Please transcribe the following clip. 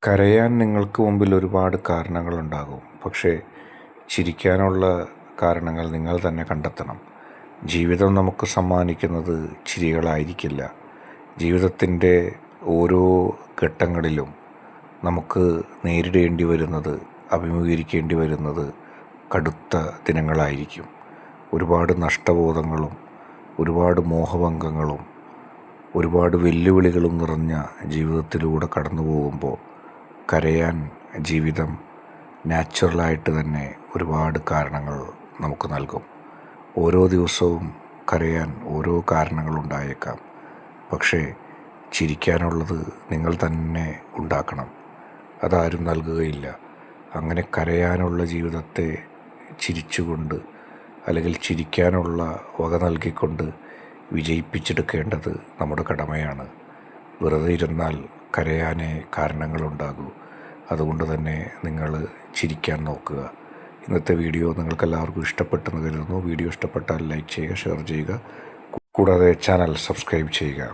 കരയാൻ നിങ്ങൾക്ക് മുമ്പിൽ ഒരുപാട് കാരണങ്ങളുണ്ടാകും. പക്ഷേ ചിരിക്കാനുള്ള കാരണങ്ങൾ നിങ്ങൾ തന്നെ കണ്ടെത്തണം. ജീവിതം നമുക്ക് സമ്മാനിക്കുന്നത് ചിരികളായിരിക്കില്ല. ജീവിതത്തിൻ്റെ ഓരോ ഘട്ടങ്ങളിലും നമുക്ക് നേരിടേണ്ടി വരുന്നത്, അഭിമുഖീകരിക്കേണ്ടി വരുന്നത് കടുത്ത ദിനങ്ങളായിരിക്കും. ഒരുപാട് നഷ്ടബോധങ്ങളും ഒരുപാട് മോഹഭംഗങ്ങളും ഒരുപാട് വെല്ലുവിളികളും നിറഞ്ഞ ജീവിതത്തിലൂടെ കടന്നു പോകുമ്പോൾ കരയാൻ ജീവിതം നാച്ചുറലായിട്ട് തന്നെ ഒരുപാട് കാരണങ്ങൾ നമുക്ക് നൽകും. ഓരോ ദിവസവും കരയാൻ ഓരോ കാരണങ്ങളുണ്ടായേക്കാം. പക്ഷേ ചിരിക്കാനുള്ളത് നിങ്ങൾ തന്നെ ഉണ്ടാക്കണം. അതാരും നൽകുകയില്ല. അങ്ങനെ കരയാനുള്ള ജീവിതത്തെ ചിരിച്ചുകൊണ്ട്, അല്ലെങ്കിൽ ചിരിക്കാനുള്ള വക നൽകിക്കൊണ്ട് വിജയിപ്പിച്ചെടുക്കേണ്ടത് നമ്മുടെ കടമയാണ്. വെറുതെ ഇരുന്നാൽ കരയാനേ കാരണങ്ങളുണ്ടാകൂ. അതുകൊണ്ട് തന്നെ നിങ്ങൾ ചിരിക്കാൻ നോക്കുക. ഇന്നത്തെ വീഡിയോ നിങ്ങൾക്കെല്ലാവർക്കും ഇഷ്ടപ്പെട്ടെന്ന് കരുതുന്നു. വീഡിയോ ഇഷ്ടപ്പെട്ടാൽ ലൈക്ക് ചെയ്യുക, ഷെയർ ചെയ്യുക, കൂടാതെ ചാനൽ സബ്സ്ക്രൈബ് ചെയ്യുക.